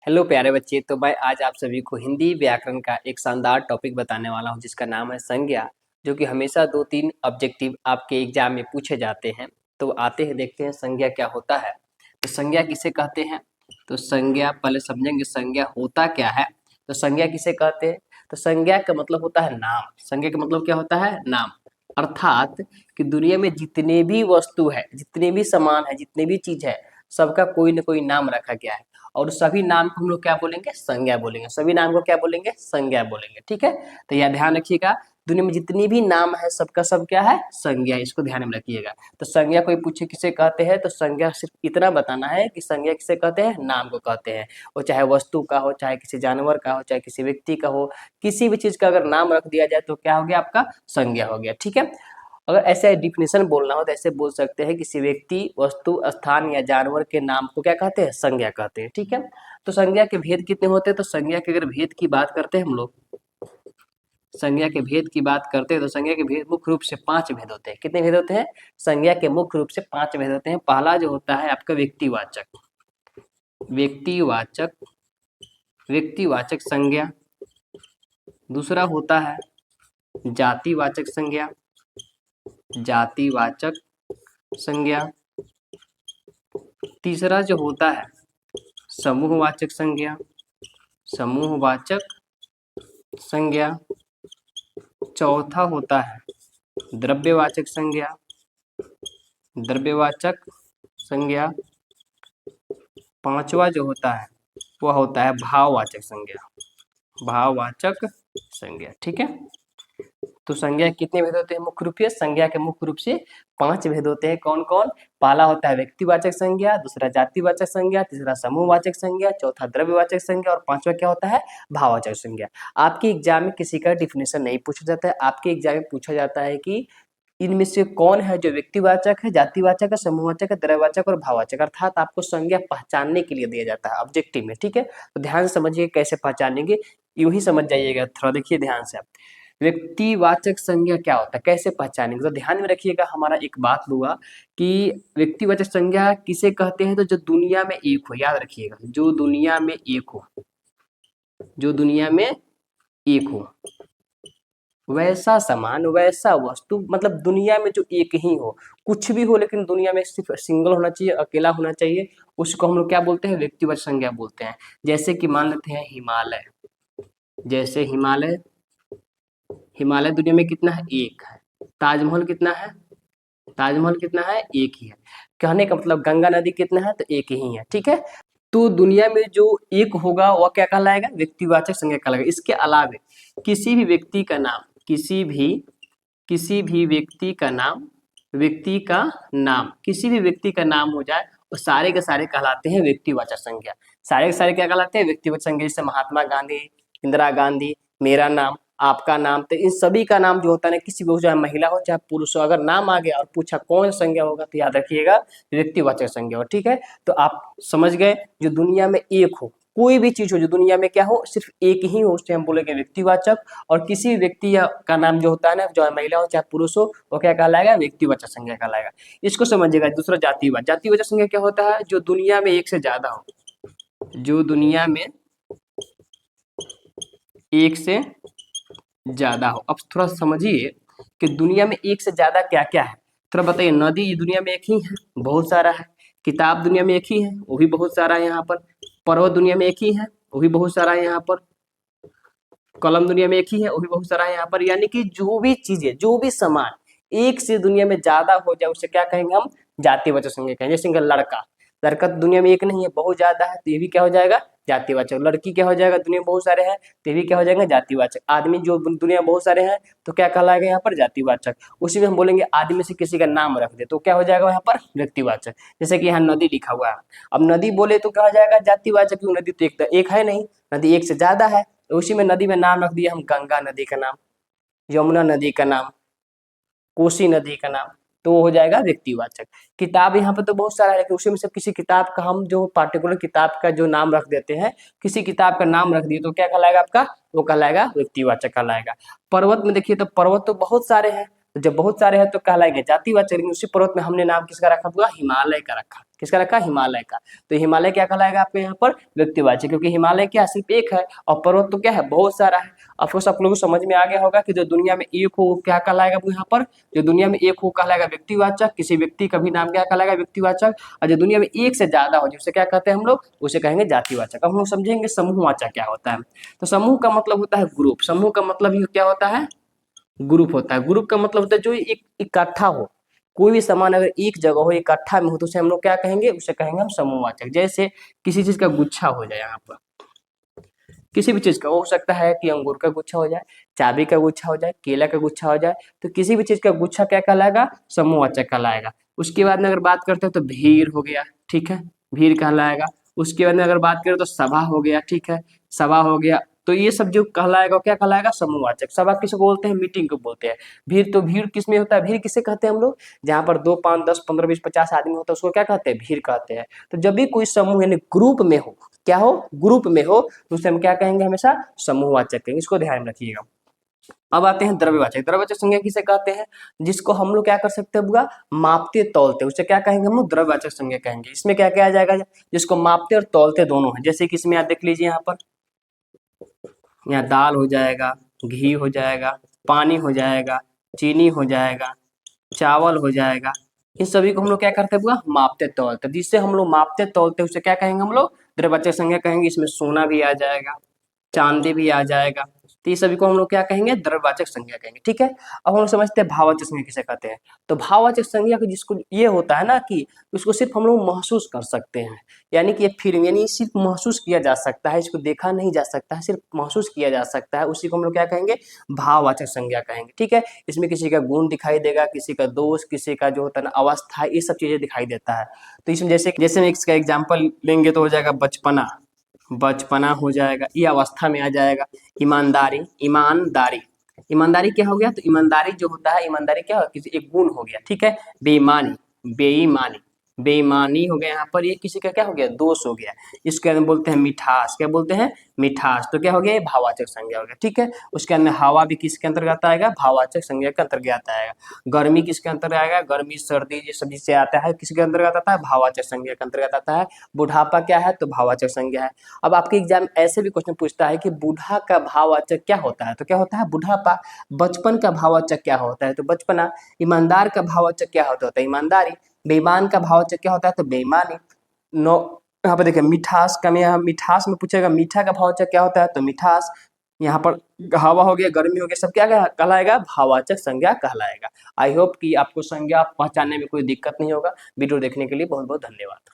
Hello प्यारे बच्चे। तो मैं आज आप सभी को हिंदी व्याकरण का एक शानदार टॉपिक बताने वाला हूं जिसका नाम है संज्ञा, जो कि हमेशा 2-3 ऑब्जेक्टिव आपके एग्जाम में पूछे जाते हैं। तो आते हैं, देखते हैं संज्ञा क्या होता है। तो संज्ञा किसे कहते हैं? तो संज्ञा पहले समझेंगे संज्ञा होता क्या है। तो संज्ञा किसे कहते हैं? तो संज्ञा का मतलब होता है नाम। संज्ञा का मतलब क्या होता है? नाम। अर्थात कि दुनिया में जितने भी वस्तु है, जितने भी सामान है, जितने भी चीज है, सबका कोई ना कोई नाम रखा गया है। और सभी नाम को हम लोग क्या बोलेंगे? संज्ञा बोलेंगे। सभी नाम को क्या बोलेंगे? संज्ञा बोलेंगे। ठीक है, तो यह ध्यान रखिएगा। दुनिया में जितनी भी नाम है सबका सब क्या है? संज्ञा। इसको ध्यान में रखिएगा। तो संज्ञा कोई पूछे किसे कहते हैं, तो संज्ञा सिर्फ इतना बताना है कि संज्ञा किसे कहते हैं? नाम को कहते हैं। वो चाहे वस्तु का हो, चाहे किसी जानवर का हो, चाहे किसी व्यक्ति का हो, किसी भी चीज का अगर नाम रख दिया जाए तो क्या हो गया? आपका संज्ञा हो गया। ठीक है, अगर ऐसे डिफिनेशन बोलना हो तो ऐसे बोल सकते हैं, किसी व्यक्ति, वस्तु, स्थान या जानवर के नाम को क्या कहते हैं? संज्ञा कहते हैं। ठीक है, तो संज्ञा के भेद कितने होते हैं? तो संज्ञा के अगर भेद की बात करते हैं हम लोग, संज्ञा के भेद की बात करते हैं तो संज्ञा के भेद मुख्य रूप से 5 भेद होते हैं। कितने भेद होते हैं? संज्ञा के मुख्य रूप से 5 भेद होते हैं। पहला जो होता है आपका व्यक्तिवाचक, व्यक्तिवाचक, व्यक्तिवाचक संज्ञा। दूसरा होता है जातिवाचक संज्ञा, जातिवाचक संज्ञा। तीसरा जो होता है समूहवाचक संज्ञा, समूहवाचक संज्ञा। चौथा होता है द्रव्यवाचक संज्ञा, द्रव्यवाचक संज्ञा। पांचवा जो होता है वह होता है भाववाचक संज्ञा, भाववाचक संज्ञा। ठीक है, तो संज्ञा कितने भेद होते हैं मुख्य रूप से? संज्ञा के मुख्य रूप से 5 भेद होते हैं। कौन कौन? पहला होता है व्यक्तिवाचक संज्ञा, दूसरा जातिवाचक संज्ञा, तीसरा समूहवाचक संज्ञा, चौथा द्रव्यवाचक संज्ञा और पांचवा क्या होता है? भाववाचक संज्ञा। आपके एग्जाम में किसी का डिफिनेशन नहीं पूछा जाता है। आपके एग्जाम में पूछा जाता है कि इनमें से कौन है जो व्यक्तिवाचक है, जातिवाचक है, समूहवाचक है, द्रव्यवाचक और भाववाचक। अर्थात आपको संज्ञा पहचानने के लिए दिया जाता है ऑब्जेक्टिव में। ठीक है, तो ध्यान से समझिए कैसे पहचानेंगे, यूं ही समझ जाइएगा। थोड़ा देखिए ध्यान से आप, व्यक्तिवाचक संज्ञा क्या होता है, कैसे पहचानेंगे? तो ध्यान में रखिएगा, हमारा एक बात हुआ कि व्यक्तिवाचक संज्ञा किसे कहते हैं? तो जो दुनिया में एक हो, याद रखिएगा, जो दुनिया में एक हो, जो दुनिया में एक हो, वैसा सामान, वैसा वस्तु, मतलब दुनिया में जो एक ही हो, कुछ भी हो लेकिन दुनिया में सिर्फ सिंगल होना चाहिए, अकेला होना चाहिए, उसको हम लोग क्या बोलते हैं? व्यक्तिवाचक संज्ञा बोलते हैं। जैसे कि मान लेते हैं हिमालय, जैसे हिमालय, हिमालय दुनिया में कितना है? एक है। ताजमहल कितना है? ताजमहल कितना है? एक ही है। कहने का मतलब गंगा नदी कितना है? तो एक ही है। ठीक है, तो दुनिया में जो एक होगा वह क्या कहलाएगा? व्यक्तिवाचक संज्ञा कहलाएगा। इसके अलावे किसी भी व्यक्ति का नाम, किसी भी व्यक्ति का नाम, व्यक्ति का नाम, किसी भी व्यक्ति का नाम हो जाए वो सारे के सारे कहलाते हैं व्यक्तिवाचक संज्ञा। सारे के सारे क्या कहलाते हैं? व्यक्तिवाचक संज्ञा। जैसे महात्मा गांधी, इंदिरा गांधी, मेरा नाम, आपका नाम, तो इन सभी का नाम जो होता है ना, किसी को चाहे महिला हो चाहे पुरुष हो, अगर नाम आ गया और पूछा कौन संज्ञा होगा तो याद रखिएगा व्यक्तिवाचक संज्ञा हो। ठीक है, तो आप समझ गए, जो दुनिया में एक हो, कोई भी चीज हो जो दुनिया में क्या हो, सिर्फ एक ही हो, उससे हम बोलेंगे व्यक्तिवाचक। और किसी व्यक्ति या का नाम जो होता है ना, चाहे महिला हो चाहे पुरुष हो, वो क्या कहलाएगा? व्यक्तिवाचक संज्ञा कहलाएगा। इसको समझिएगा। दूसरा जातिवाचक, जातिवाचक संज्ञा क्या होता है? जो दुनिया में एक से ज्यादा हो, जो दुनिया में एक से ज्यादा हो। अब थोड़ा समझिए कि दुनिया में एक से ज्यादा क्या क्या है। थोड़ा बताइए, नदी दुनिया में एक ही है? बहुत सारा है। किताब दुनिया में एक ही है? वो भी बहुत सारा है यहाँ पर। पर्वत दुनिया में एक ही है? वो भी बहुत सारा है यहाँ पर। कलम दुनिया में एक ही है? वो भी बहुत सारा है यहाँ पर। यानी कि जो भी चीजें, जो भी सामान एक से दुनिया में ज्यादा हो जाए उसे क्या कहेंगे हम? जातिवाचक संज्ञा कहेंगे। जैसे लड़का, लड़का तो दुनिया में एक नहीं है, बहुत ज्यादा है, तो ये भी क्या हो जाएगा? जातिवाचक। लड़की क्या हो जाएगा? दुनिया में बहुत सारे हैं, तो ये भी क्या हो जाएगा? जातिवाचक। आदमी जो दुनिया में बहुत सारे हैं तो क्या कहलाएगा यहाँ पर? जातिवाचक। उसी में हम बोलेंगे आदमी से किसी का नाम रख दे तो क्या हो जाएगा यहाँ पर? व्यक्तिवाचक। जैसे कि यहाँ नदी लिखा हुआ है, अब नदी बोले तो क्या हो जाएगा? जातिवाचक, क्यों? नदी तो एक है नहीं, नदी एक से ज्यादा है, तो उसी में नदी में नाम रख दिया हम, गंगा नदी का नाम, यमुना नदी का नाम, कोसी नदी का नाम, तो वो हो जाएगा व्यक्तिवाचक। किताब यहाँ पे तो बहुत सारा है लेकिन उसी में से किसी किताब का हम जो पार्टिकुलर किताब का जो नाम रख देते हैं, किसी किताब का नाम रख दिए तो क्या कहलाएगा आपका? वो कहलाएगा व्यक्तिवाचक कहलाएगा। पर्वत में देखिए तो पर्वत तो बहुत सारे हैं, तो जब बहुत सारे हैं तो कहलाएंगे जातिवाचक। लेकिन उसी पर्वत में हमने नाम किसका रखा पूरा? हिमालय का रखा। किसका रखा? हिमालय का। तो हिमालय क्या कहलाएगा आपके यहाँ पर? व्यक्तिवाचक, क्योंकि हिमालय क्या सिर्फ एक है और पर्वत तो क्या है? बहुत सारा है। ऑफकोर्स आप लोगों को समझ में आ गया होगा कि जो दुनिया में एक हो क्या कहलाएगा यहाँ पर? जो दुनिया में एक हो कहलाएगा व्यक्तिवाचक। किसी व्यक्ति का भी नाम क्या कहलाएगा? व्यक्तिवाचक। और जो दुनिया में एक से ज्यादा हो जिसे क्या कहते हैं हम लोग? उसे कहेंगे जातिवाचक। अब हम लोग समझेंगे समूहवाचक क्या होता है। तो समूह का मतलब होता है ग्रुप। समूह का मतलब ही क्या होता है? ग्रुप होता है। ग्रुप का मतलब होता है जो एक इकट्ठा हो। कोई भी सामान अगर एक जगह हो, इकट्ठा में हो, तो उसे हम लोग क्या कहेंगे? उसे कहेंगे हम समूहवाचक। जैसे किसी चीज का गुच्छा हो जाए, यहाँ पर किसी भी चीज का हो सकता है कि अंगूर का गुच्छा हो जाए, चाबी का गुच्छा हो जाए, केला का गुच्छा हो जाए, तो किसी भी चीज का गुच्छा क्या कहलाएगा? समूहवाचक कहलाएगा। उसके बाद में अगर बात करते हैं तो भीड़ हो गया, ठीक है, भीड़ कहलाएगा। उसके बाद में अगर बात करें तो सभा हो गया, ठीक है, सभा हो गया। तो ये सब जो कहलाएगा क्या कहलाएगा? समूहवाचक। सभा किसको बोलते हैं? मीटिंग को बोलते हैं। भीड़, तो भीड़ किस में होता है? भीड़ किसे कहते हैं हम लोग? जहाँ पर 2, 5, 10, 15, 20, 50 आदमी होता है उसको क्या कहते हैं? भीड़ कहते हैं। तो जब भी कोई समूह यानी ग्रुप में हो, क्या हो? ग्रुप में हो, तो उसे हम क्या कहेंगे? हमेशा समूहवाचक कहेंगे। इसको ध्यान में रखिएगा। अब आते हैं द्रव्यवाचक। द्रव्यवाचक संज्ञा किसे कहते हैं? जिसको हम लोग क्या कर सकते हैं बुआ? मापते तौलते, उसे क्या कहेंगे हम लोग? द्रव्यवाचक संज्ञा कहेंगे। इसमें क्या क्या आ जाएगा? जिसको मापते और तौलते दोनों है। जैसे कि इसमें आप देख लीजिए, यहाँ पर यहाँ दाल हो जाएगा, घी हो जाएगा, पानी हो जाएगा, चीनी हो जाएगा, चावल हो जाएगा। इन सभी को हम लोग क्या करते हैं बुआ? मापते तौलते। जिससे हम लोग मापते तौलते उसे क्या कहेंगे हम लोग? द्रव्यवाचक संज्ञा कहेंगे। इसमें सोना भी आ जाएगा, चांदी भी आ जाएगा। तो ये सभी को हम लोग क्या कहेंगे? द्रव्यवाचक संज्ञा कहेंगे, ठीक है। अब हम लोग समझते हैं भाववाचक संज्ञा किसे कहते हैं। तो भाववाचक संज्ञा को जिसको ये होता है ना कि उसको सिर्फ हम लोग महसूस कर सकते हैं, यानी कि ये फिर यानी सिर्फ महसूस किया जा सकता है, इसको देखा नहीं जा सकता है, सिर्फ महसूस किया जा सकता है, उसी को हम लोग क्या कहेंगे? भाववाचक संज्ञा कहेंगे, ठीक है। इसमें किसी का गुण दिखाई देगा, किसी का दोष, किसी का जो होता है ना अवस्था, ये सब चीजें दिखाई देता है। तो इसमें जैसे जैसे हम इसका एग्जाम्पल लेंगे तो हो जाएगा बचपना। बचपना हो जाएगा, ये अवस्था में आ जाएगा। ईमानदारी, ईमानदारी, ईमानदारी क्या हो गया? तो ईमानदारी जो होता है, ईमानदारी क्या हो? किसी एक गुण हो गया, ठीक है। बेईमानी, बेईमानी, बेईमानी हो गया। यहाँ पर ये किसी का क्या हो गया? दोष हो गया। इसके अंदर बोलते हैं मिठास। क्या बोलते हैं? मिठास। तो क्या हो गया? ये भाववाचक संज्ञा हो गया, ठीक है। उसके अंदर हवा भी किसके अंतर्गत आएगा? भाववाचक संज्ञा के अंतर्गत आएगा। गर्मी किसके अंतर्गत आएगा? गर्मी, सर्दी, ये सब जिससे आता है किसके अंतर्गत आता है? भाववाचक संज्ञा के अंतर्गत आता है। बुढ़ापा क्या है? तो भाववाचक संज्ञा है। अब आपके एग्जाम ऐसे भी क्वेश्चन पूछता है कि बूढ़ा का भाववाचक क्या होता है? तो क्या होता है? बुढ़ापा। बचपन का भाववाचक क्या होता है? तो बचपना। ईमानदार का भाववाचक क्या होता है? ईमानदारी। बेईमान का भाववाचक क्या होता है? तो बेईमानी। नो, यहाँ पर देखिए मिठास का, में यहाँ मिठास में पूछेगा मीठा का भाववाचक क्या होता है? तो मिठास। यहाँ पर हवा हो गया, गर्मी हो गया, सब क्या कहलाएगा? भाववाचक संज्ञा कहलाएगा। आई होप कि आपको संज्ञा पहचानने में कोई दिक्कत नहीं होगा। वीडियो देखने के लिए बहुत बहुत धन्यवाद।